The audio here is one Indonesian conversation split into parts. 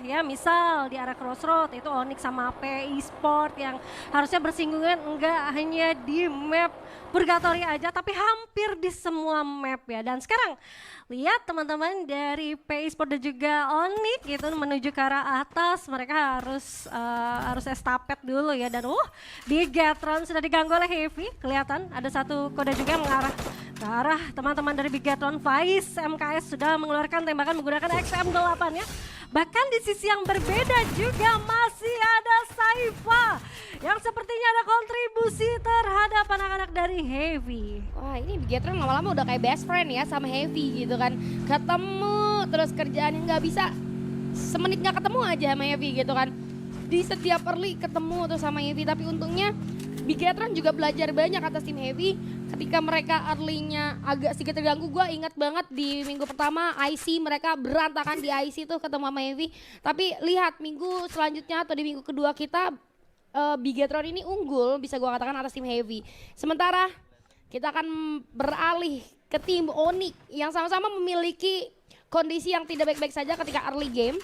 Ya misal di arah Crossroad itu Onyx sama PI Sport yang harusnya bersinggungan enggak hanya di map Purgatory aja tapi hampir di semua map ya. Dan sekarang lihat teman-teman dari PI Sport dan juga Onyx gitu menuju ke arah atas, mereka harus estafet dulu ya. Dan Bigatron sudah diganggu oleh Heavy, kelihatan ada satu kode juga yang mengarah ke arah teman-teman dari Bigatron. Faiz MKS sudah mengeluarkan tembakan menggunakan XM8 ya. Bahkan di sisi yang berbeda juga masih ada Saifa yang sepertinya ada kontribusi terhadap anak-anak dari Heavy. Wah, ini Bigatron lama-lama udah kayak best friend ya sama Heavy gitu kan. Ketemu terus kerjaannya nggak bisa semenit nggak ketemu aja sama Heavy gitu kan. Di setiap early ketemu tuh sama Heavy, tapi untungnya Bigatron juga belajar banyak atas tim Heavy. Ketika mereka early-nya agak sedikit terganggu, gue ingat banget di minggu pertama IC mereka berantakan di IC tuh ketemu sama Heavy. Tapi lihat minggu selanjutnya atau di minggu kedua kita Bigatron ini unggul, bisa gue katakan atas tim Heavy. Sementara kita akan beralih ke tim Onyx yang sama-sama memiliki kondisi yang tidak baik-baik saja ketika early game.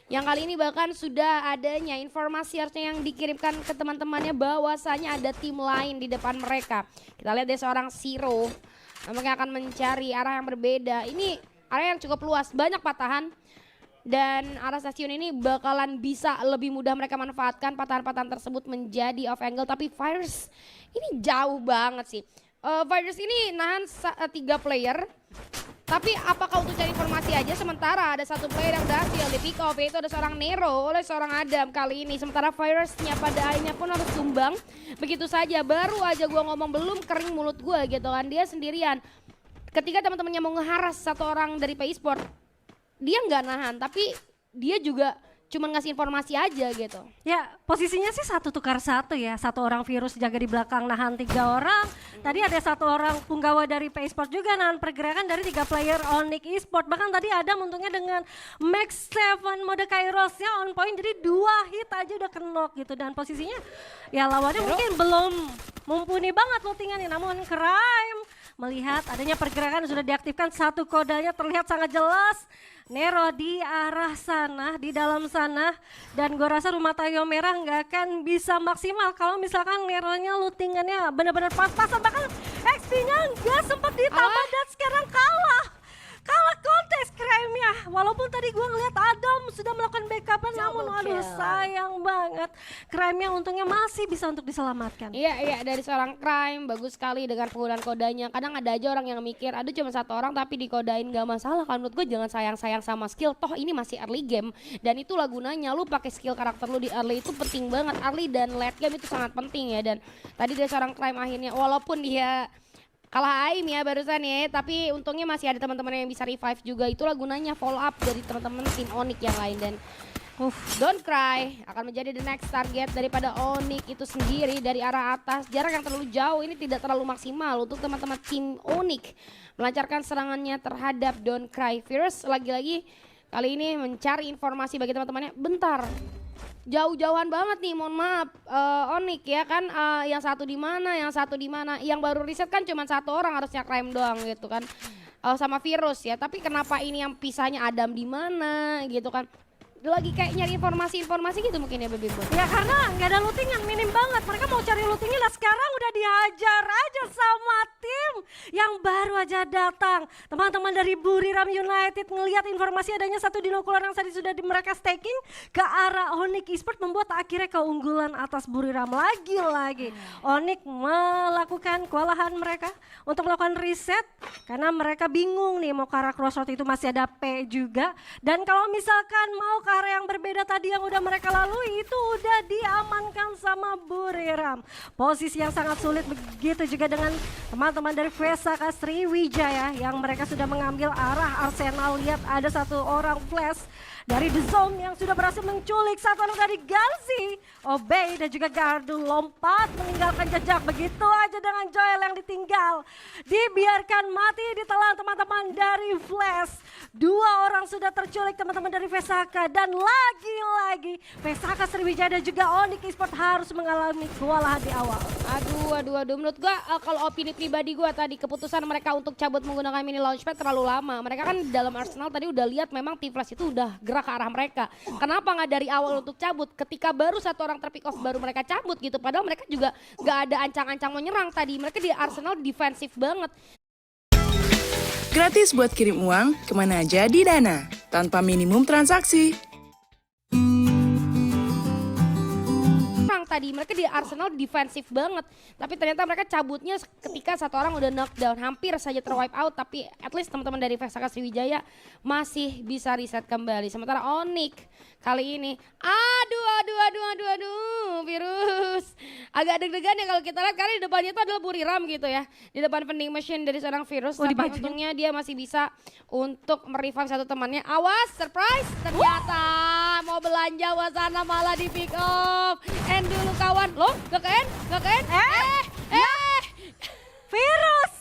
Yang kali ini bahkan sudah adanya informasi harusnya yang dikirimkan ke teman-temannya bahwasanya ada tim lain di depan mereka. Kita lihat dari seorang Zero, nampaknya akan mencari arah yang berbeda. Ini area yang cukup luas, banyak patahan. Dan arah stasiun ini bakalan bisa lebih mudah mereka manfaatkan patahan-patahan tersebut menjadi off angle. Tapi Virus ini jauh banget sih. Virus ini nahan 3 player. Tapi apakah untuk cari informasi aja, sementara ada satu player yang berhasil di pick off, yaitu ada seorang Nero oleh seorang Adam kali ini. Sementara Virusnya pada akhirnya pun harus tumbang begitu saja. Baru aja gua ngomong belum kering mulut gua gitu kan, dia sendirian. Ketika teman-temannya mau ngeharas satu orang dari PI Sport, dia nggak nahan, tapi dia juga cuman ngasih informasi aja gitu. Ya posisinya sih 1 tukar 1 ya, 1 orang Virus jaga di belakang nahan 3 orang. Tadi ada 1 orang punggawa dari PI Sport juga nahan pergerakan dari 3 player Onyx Esport. Bahkan tadi ada untungnya dengan Max 7 mode Kairosnya on point, jadi 2 hit aja udah knock gitu. Dan posisinya ya lawannya mungkin belum mumpuni banget lootingannya, namun Crime melihat adanya pergerakan sudah diaktifkan, 1 kodanya terlihat sangat jelas. Nero di arah sana, di dalam sana, dan gue rasa rumah Tayo Merah nggak akan bisa maksimal kalau misalkan Neronya lootingannya benar-benar pas-pasan, bahkan XP-nya nggak sempat ditambah dan sekarang kalah kontes Crime-nya. Walaupun tadi gue ngeliat Adam sudah melakukan backup-an, namun aduh sayang banget Crime-nya untungnya masih bisa untuk diselamatkan. Iya, dari seorang Crime bagus sekali dengan penggunaan kodanya. Kadang ada aja orang yang mikir aduh cuma 1 orang tapi dikodain gak masalah. Kalau menurut gue jangan sayang-sayang sama skill, toh ini masih early game dan itulah gunanya lu pakai skill karakter lu di early, itu penting banget. Early dan late game itu sangat penting ya. Dan tadi dari seorang Crime akhirnya walaupun dia kalah aim ya barusan ya, tapi untungnya masih ada teman-teman yang bisa revive juga. Itulah gunanya follow up dari teman-teman tim Onyx yang lain. Dan Don't Cry akan menjadi the next target daripada Onyx itu sendiri dari arah atas. Jarak yang terlalu jauh ini tidak terlalu maksimal untuk teman-teman tim Onyx melancarkan serangannya terhadap Don't Cry. Virus lagi-lagi kali ini mencari informasi bagi teman-temannya. Bentar, jauh-jauhan banget nih, mohon maaf Onyx ya kan, yang satu di mana, yang baru riset kan cuma 1 orang harusnya Crime doang gitu kan, sama Virus ya. Tapi kenapa ini yang pisahnya Adam di mana gitu kan, lagi kayak nyari informasi gitu mungkin ya Baby Boy. Ya karena nggak ada lootingan, minim banget. Mereka mau cari lootingnya, lah sekarang udah dihajar aja sama tim yang baru aja datang. Teman-teman dari Buriram United ngelihat informasi adanya 1 dinokular yang tadi sudah mereka staking ke arah Onyx Esport, membuat akhirnya keunggulan atas Buriram lagi-lagi. Onyx melakukan kewalahan mereka untuk melakukan reset karena mereka bingung nih mau ke arah Crossroad itu masih ada P juga. Dan kalau misalkan mau ke arah yang berbeda tadi yang udah mereka lalui itu udah diamankan sama Buriram. Posisi yang sangat sulit, begitu juga dengan teman-teman dari Vesaka Sriwijaya yang mereka sudah mengambil arah Arsenal. Lihat ada 1 orang flash dari The Zone yang sudah berhasil menculik 1 orang dari Galsi. Obey dan juga Gardu lompat meninggalkan jejak, begitu aja dengan Joel yang ditinggal. Dibiarkan mati ditelan teman-teman dari Flash. 2 orang sudah terculik teman-teman dari Vesaka, dan lagi-lagi Vesaka Sriwijaya dan juga Onyx Esport harus mengalami kewalahan di awal. Aduh, menurut gua kalau opini pribadi gua tadi keputusan mereka untuk cabut menggunakan mini launchpad terlalu lama. Mereka kan dalam Arsenal tadi udah lihat memang T-Flash itu udah gerak bergerak ke arah mereka. Kenapa nggak dari awal untuk cabut? Ketika baru satu orang terpick off baru mereka cabut gitu. Padahal mereka juga nggak ada ancang-ancang mau nyerang tadi. Mereka di Arsenal defensif banget. Gratis buat kirim uang kemana aja di Dana, tanpa minimum transaksi. Tadi mereka di Arsenal defensif banget, tapi ternyata mereka cabutnya ketika satu orang udah knockdown, hampir saja terwipe out, tapi at least teman-teman dari Vexaka Sriwijaya masih bisa reset kembali. Sementara Onyx kali ini aduh virus agak deg-degan ya kalau kita lihat, karena di depannya itu adalah Buriram gitu ya, di depan vending machine dari seorang virus. Tapi untungnya dia masih bisa untuk merevive satu temannya. Awas, surprise, ternyata mau belanja Wasana malah di pick off. End dulu kawan, loh gak ke end. Virus!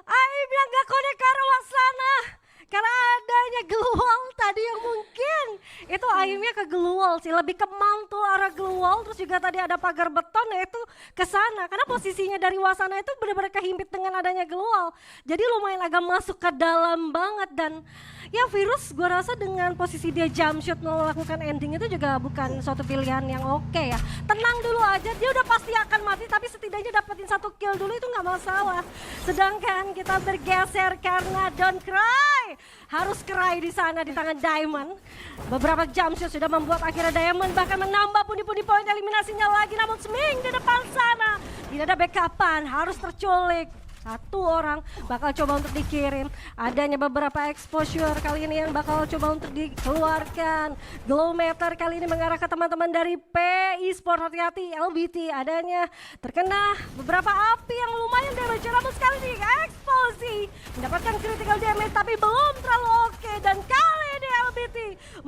Aib yang gak konek ke arah Wasana. Karena adanya gelual tadi yang mungkin itu akhirnya ke gelual sih, lebih ke mantul arah gelual, terus juga tadi ada pagar beton ya itu ke sana karena posisinya dari Wasana itu benar-benar kehimpit dengan adanya gelual, jadi lumayan agak masuk ke dalam banget. Dan ya virus gue rasa dengan posisi dia jump shoot melakukan ending itu juga bukan suatu pilihan yang oke ya. Tenang dulu aja, dia udah pasti akan mati tapi setidaknya dapetin satu kill dulu itu nggak masalah. Sedangkan kita bergeser karena Don't Cry harus cry di sana di tangan Diamond. Beberapa jump shot sudah membuat akhirnya Diamond bahkan menambah pundi-pundi poin eliminasinya lagi, namun Sming di depan sana tidak ada backupan, harus terculik. Satu orang bakal coba untuk dikirim. Adanya beberapa exposure kali ini yang bakal coba untuk dikeluarkan. Glowmeter kali ini mengarah ke teman-teman dari PI Sport. Hati-hati, LBT adanya terkena beberapa api yang lumayan damage. Namun sekali ini eksposi mendapatkan critical damage tapi belum terlalu oke. Dan kali ini LBT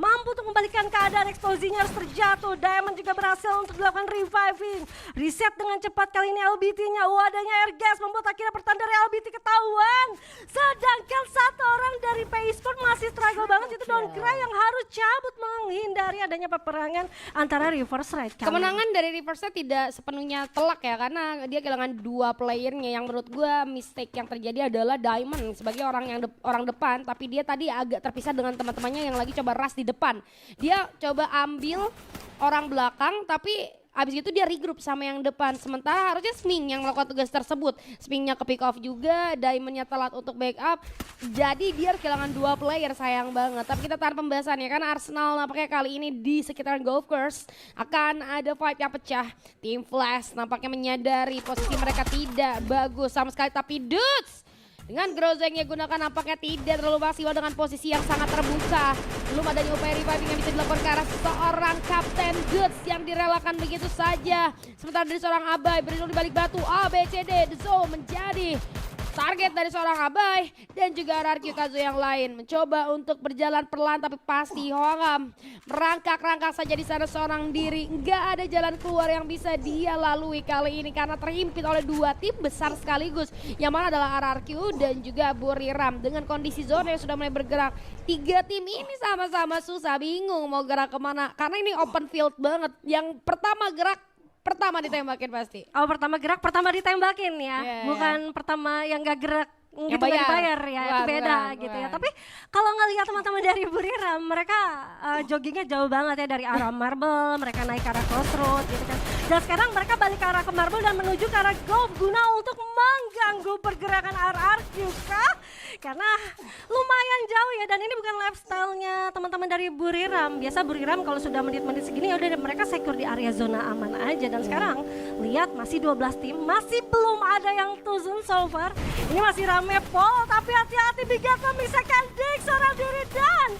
mampu untuk membalikan keadaan, eksplosinya harus terjatuh. Diamond juga berhasil untuk dilakukan reviving. Reset dengan cepat kali ini LBT-nya. Adanya air gas membuat akhirnya pertahanan dari LBT ketahuan. Sedangkan satu orang dari PI Sport masih struggle banget, itu Don't Cry yang harus cabut menghindari adanya peperangan antara Reverse Red. Kemenangan dari Reverse Red tidak sepenuhnya telak ya, karena dia kehilangan dua playernya. Yang menurut gue mistake yang terjadi adalah Diamond sebagai orang depan, tapi dia tadi agak terpisah dengan teman-temannya yang lagi coba rush di depan. Dia coba ambil orang belakang tapi abis itu dia regroup sama yang depan, sementara harusnya Sming yang melakukan tugas tersebut. Smingnya ke pick off juga, Diamondnya telat untuk backup, jadi dia kehilangan dua player, sayang banget. Tapi kita tahan pembahasannya karena Arsenal nampaknya kali ini di sekitaran golf course akan ada fight yang pecah. Tim Flash nampaknya menyadari posisi mereka tidak bagus sama sekali, tapi Dudes dengan Grozengnya gunakan nampaknya tidak terlalu maksimal dengan posisi yang sangat terbuka. Belum adanya upaya reviving yang bisa dilakukan ke arah seorang Kapten Dudes yang direlakan begitu saja. Sementara dari seorang Abai berdiri di balik batu, ABCD The Zone menjadi target dari seorang Abai dan juga RRQ Kazu yang lain. Mencoba untuk berjalan perlahan tapi pasti Hoangam merangkak-rangkak saja di sana seorang diri. Nggak ada jalan keluar yang bisa dia lalui kali ini karena terhimpit oleh dua tim besar sekaligus. Yang mana adalah RRQ dan juga Buriram. Dengan kondisi zona yang sudah mulai bergerak, tiga tim ini sama-sama susah, bingung mau gerak kemana. Karena ini open field banget. Yang pertama gerak pertama ditembakin pasti. Oh, pertama gerak, pertama ditembakin ya. Yeah, bukan pertama yang gak gerak gitu bayar. gak dibayar ya. Itu beda gitu ya. Tapi kalau ngelihat teman-teman dari Buriram, mereka joggingnya jauh banget ya dari arah Marble, mereka naik ke arah Crossroad gitu kan. Dan sekarang mereka balik ke arah ke Marble dan menuju ke arah Golf guna untuk mengganggu pergerakan RRQ kah? Karena lumayan jauh ya, dan ini bukan lifestyle-nya teman-teman dari Buriram. Biasa Buriram kalau sudah menit-menit segini ya udah mereka secure di area zona aman aja. Dan sekarang lihat masih 12 tim, masih belum ada yang tuzun so far. Ini masih rame pol, tapi hati-hati Bigat memisahkan Dix seorang diri dan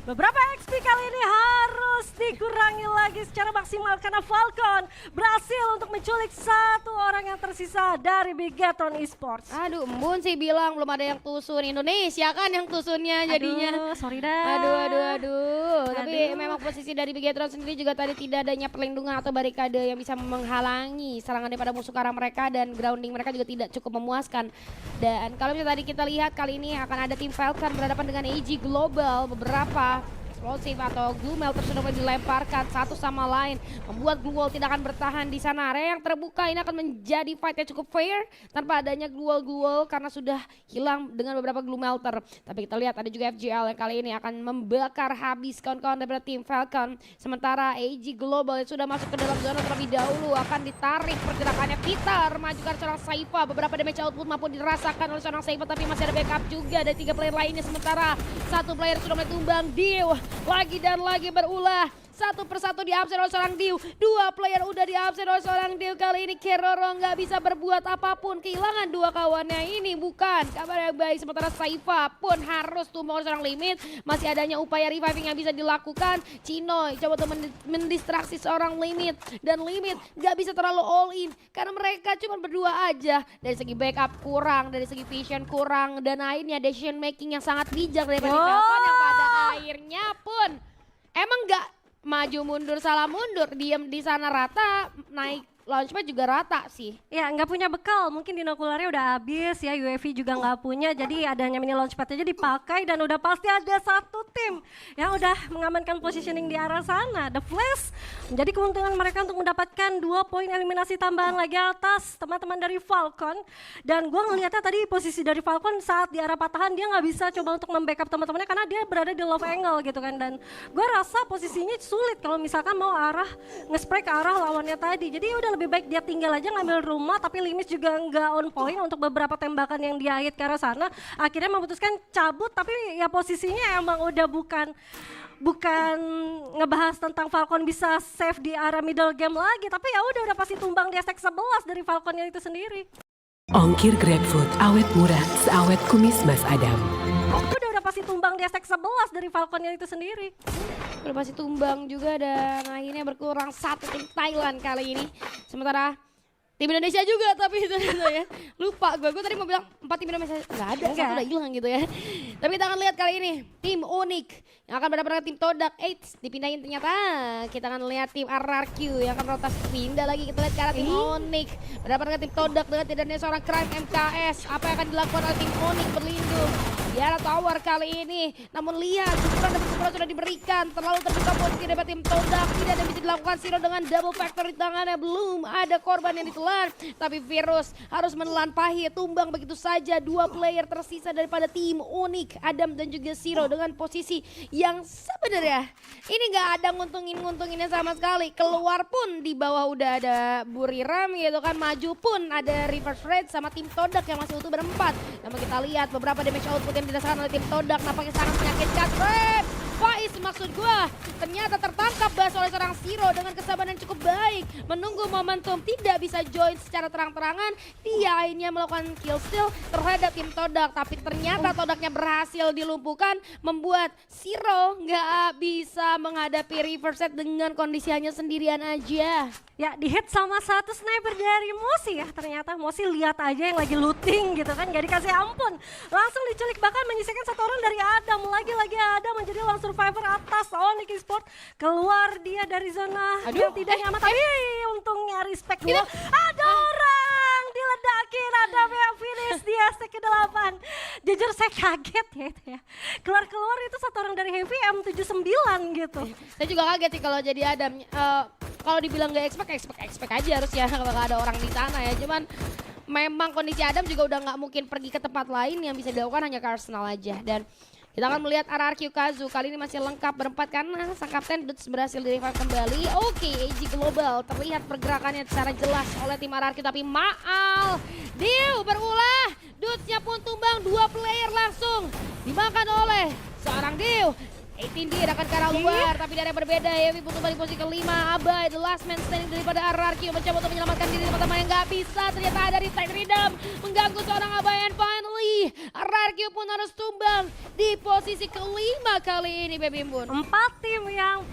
beberapa XP kali ini harus dikurangi lagi secara maksimal karena Falcon berhasil untuk menculik satu orang yang tersisa dari Bigatron Esports. Aduh, Embun sih bilang belum ada yang tusun. Indonesia kan yang tusunnya jadinya. Aduh, sorry dah. Aduh. Tapi memang posisi dari Bigatron sendiri juga tadi tidak adanya perlindungan atau barikade yang bisa menghalangi serangan daripada musuh ke arah mereka, dan grounding mereka juga tidak cukup memuaskan. Dan kalau misalnya tadi kita lihat kali ini akan ada tim Falcon berhadapan dengan AG Global. Beberapa eksplosif atau glue melter sudah mulai dilemparkan satu sama lain, membuat glue wall tidak akan bertahan di sana. Area yang terbuka ini akan menjadi fight yang cukup fair tanpa adanya glue wall karena sudah hilang dengan beberapa glue melter. Tapi kita lihat ada juga FGL yang kali ini akan membakar habis kawan-kawan daripada tim Falcon. Sementara AG Global yang sudah masuk ke dalam zona terlebih dahulu akan ditarik pergerakannya. Peter majukan seorang Saifa, beberapa damage output maupun dirasakan oleh seorang Saifa, tapi masih ada backup juga dari 3 player lainnya. Sementara satu player sudah mulai tumbang. Dio lagi dan lagi berulah. Satu persatu diabsen oleh seorang Dio. 2 player udah diabsen oleh seorang Dio. Kali ini Keroro nggak bisa berbuat apapun. Kehilangan 2 kawannya ini bukan kabar yang baik. Sementara Saifa pun harus tumbang oleh seorang Limit. Masih adanya upaya reviving yang bisa dilakukan. Chinoy coba untuk mendistraksi seorang Limit. Dan Limit nggak bisa terlalu all in. Karena mereka cuma berdua aja. Dari segi backup kurang, dari segi vision kurang. Dan akhirnya decision making yang sangat bijak dari Falcon yang pada akhirnya pun emang nggak maju mundur salah mundur, diam di sana rata, naik launchpad juga rata sih. Ya nggak punya bekal, mungkin dinokularnya udah habis ya, UAV juga nggak punya, jadi adanya mini launchpad aja dipakai dan udah pasti ada satu tim yang udah mengamankan positioning di arah sana. The Flash menjadi keuntungan mereka untuk mendapatkan 2 poin eliminasi tambahan lagi atas teman-teman dari Falcon. Dan gue ngelihatnya tadi posisi dari Falcon saat di arah patahan dia nggak bisa coba untuk membackup teman-temannya karena dia berada di love angle gitu kan. Dan gue rasa posisinya sulit kalau misalkan mau nge-spray ke arah lawannya tadi. Jadi udah lebih baik dia tinggal aja ngambil rumah, tapi Limit juga nggak on point untuk beberapa tembakan yang dia hit ke arah sana. Akhirnya memutuskan cabut, tapi ya posisinya emang udah bukan ngebahas tentang Falcon bisa save di arah middle game lagi, tapi ya udah pasti tumbang di stack 11 dari Falconnya itu sendiri. Ongkir GrabFood, awet murah, seawet kumis Mas Adam. Udah pasti tumbang di stack 11 dari Falconnya itu sendiri. Udah pasti tumbang juga dan akhirnya berkurang satu tim Thailand kali ini. Sementara tim Indonesia juga tapi itu ya. Lupa gue tadi mau bilang 4 tim Indonesia nggak ada, satu udah hilang gitu ya. Tapi kita akan lihat kali ini tim Unik yang akan berhadapan dengan tim Todak. Dipindahin ternyata. Kita akan lihat tim RRQ yang akan rotasi pindah lagi. Kita lihat ke arah tim Unik berhadapan dengan tim Todak dengan tidak adanya seorang Crime MKS. Apa yang akan dilakukan oleh tim Unik berlindung di arah tower kali ini. Namun lihat ukuran dan ukuran sudah diberikan, terlalu terbuka posisi dari tim Todak. Tidak ada yang bisa dilakukan. Siro dengan double factor di tangannya, belum ada korban yang ditelan. Tapi Virus harus menelan pahit, tumbang begitu saja. 2 player tersisa daripada tim Unik, Adam dan juga Siro dengan posisi yang sebenarnya ini nggak ada nguntunginnya sama sekali. Keluar pun di bawah udah ada Buriram gitu kan, maju pun ada Reverse Red sama tim Todak yang masih utuh berempat. Namun kita lihat beberapa damage output yang dirasakan oleh tim Todak nampaknya sangat menyakitkan. Faiz maksud gua ternyata tertangkap bahas oleh seorang Siro dengan kesabaran yang cukup baik, menunggu momentum, tidak bisa join secara terang-terangan. Dia akhirnya melakukan kill steal terhadap tim Todak, tapi ternyata Todaknya berhasil dilumpuhkan, membuat Siro nggak bisa menghadapi reverse set dengan kondisi hanya sendirian aja. Ya di hit sama satu sniper dari Mosi ya, ternyata Mosi lihat aja yang lagi looting gitu kan, gak dikasih ampun, langsung diculik, bahkan menyisihkan satu orang dari Adam. Lagi-lagi Adam menjadi lone survivor atas Onyx Esports. Keluar dia dari zona yang tidak nyaman, tapi untungnya respect dulu. Ada orang diledakin, Adam yang finish dia stack ke-8. Jujur saya kaget ya itu ya, keluar itu satu orang dari Heavy M79 gitu. Saya juga kaget sih kalau jadi Adam. Kalau dibilang gak expect aja harus ya kalau gak ada orang di sana ya. Cuman memang kondisi Adam juga udah gak mungkin pergi ke tempat lain, yang bisa dilakukan hanya ke Arsenal aja. Dan kita akan melihat RRQ Kazu kali ini masih lengkap berempat karena sang kapten Dudes berhasil di-revive kembali. Oke, AG Global terlihat pergerakannya secara jelas oleh tim RRQ, tapi Maal Dio berulah, Dudesnya pun tumbang, 2 player langsung dimakan oleh seorang Dio. 18 dia akan ke arah luar, tapi dari yang berbeda. Heavy pun kembali posisi kelima. Abai, the last man standing daripada RRQ, mencoba untuk menyelamatkan diri teman-teman yang nggak bisa. Ternyata ada Retake Rhythm mengganggu seorang Abai, and finally RRQ pun harus tumbang di posisi kelima kali ini, Baby Bun. 4 tim yang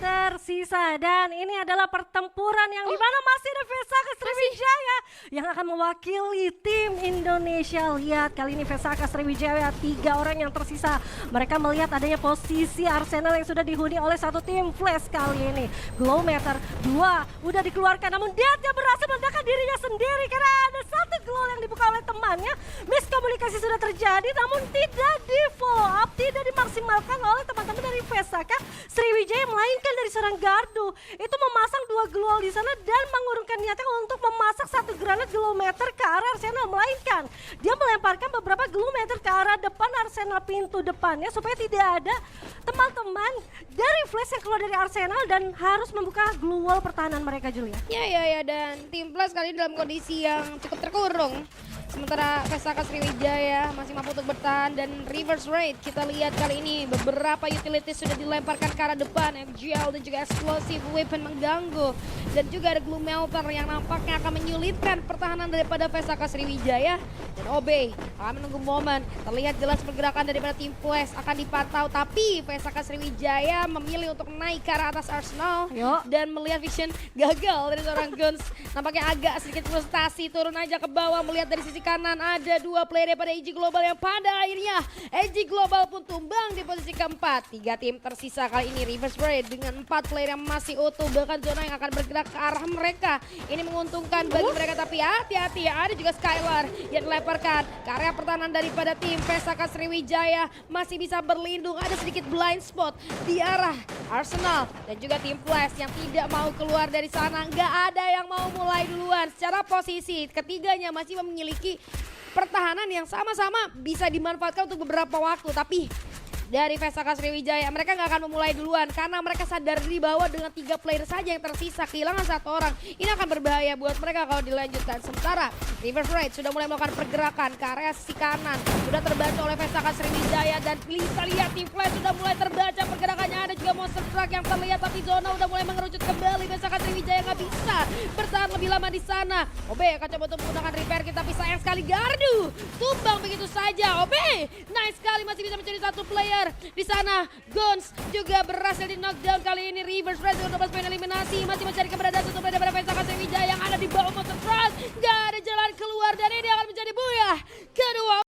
tersisa. Dan ini adalah pertempuran yang dimana masih ada Vesaka Sriwijaya yang akan mewakili tim Indonesia. Lihat kali ini Vesaka Sriwijaya 3 orang yang tersisa. Mereka melihat adanya posisi Arsenal yang sudah dihuni oleh satu tim Flash kali ini. Glowmeter 2 udah dikeluarkan, namun dia berhasil meledakan dirinya sendiri karena ada satu glow yang dibuka oleh temannya. Miskomunikasi sudah terjadi namun tidak di follow up, tidak dimaksimalkan oleh teman-teman dari Vesaka Sriwijaya, melainkan dari seorang gardu itu memasang 2 glow di sana dan mengurungkan niatnya untuk memasak satu granat glowmeter ke arah Arsenal, melainkan dia melemparkan beberapa glowmeter ke arah depan Arsenal, pintu depannya, supaya tidak ada teman-teman dari Flash yang keluar dari Arsenal dan harus membuka glue wall pertahanan mereka, Julia. Ya, dan tim Flash kali ini dalam kondisi yang cukup terkurung. Sementara Vesaka Sriwijaya masih mampu untuk bertahan dan reverse raid. Kita lihat kali ini beberapa utilities sudah dilemparkan ke arah depan. FGL dan juga explosive weapon mengganggu. Dan juga ada glue melter yang nampaknya akan menyulitkan pertahanan daripada Vesaka Sriwijaya. Dan Obey akan menunggu momen. Terlihat jelas pergerakan daripada tim Flash akan dipantau. Tapi Vesaka Sriwijaya memilih untuk naik ke arah atas Arsenal. Dan melihat vision gagal dari seorang Guns. Nampaknya agak sedikit frustasi, turun aja ke bawah. Melihat dari sisi kanan ada 2 player daripada EG Global yang pada akhirnya EG Global pun tumbang di posisi keempat. 3 tim tersisa kali ini reverse raid dengan 4 player yang masih utuh, bahkan zona yang akan bergerak ke arah mereka. Ini menguntungkan bagi mereka, tapi hati-hati, ada juga Skylar yang dilemparkan ke area pertahanan daripada tim Vesaka Sriwijaya. Masih bisa berlindung, ada sedikit blind spot di arah Arsenal dan juga tim Flash yang tidak mau keluar dari sana. Nggak ada yang mau mulai duluan. Secara posisi ketiganya masih memiliki pertahanan yang sama-sama bisa dimanfaatkan untuk beberapa waktu, tapi dari Vesaka Sriwijaya mereka nggak akan memulai duluan karena mereka sadar di bawah dengan 3 player saja yang tersisa, kehilangan 1 orang ini akan berbahaya buat mereka kalau dilanjutkan. Sementara reverse raid sudah mulai melakukan pergerakan ke area sisi kanan, sudah terbaca oleh Vesaka Sriwijaya dan kita lihat tim Flash sudah mulai terbaca pergerakannya. Ada juga monster truck yang terlihat, tapi zona udah mulai mengerucut kembali. Vesaka Sriwijaya nggak bisa bertahan lebih lama di sana. Obe akan coba untuk menggunakan repair kit, tapi sayang sekali gardu tumbang begitu saja. Obe nice sekali, masih bisa mencari 1 player di sana. Guns juga berhasil di knockdown kali ini. Reverse raid untuk poin eliminasi, masih mencari keberadaan satu player daripada Vesaka Sriwijaya yang ada di bawah monster truck. Gak ada jalan keluar dan ini akan menjadi buyah kedua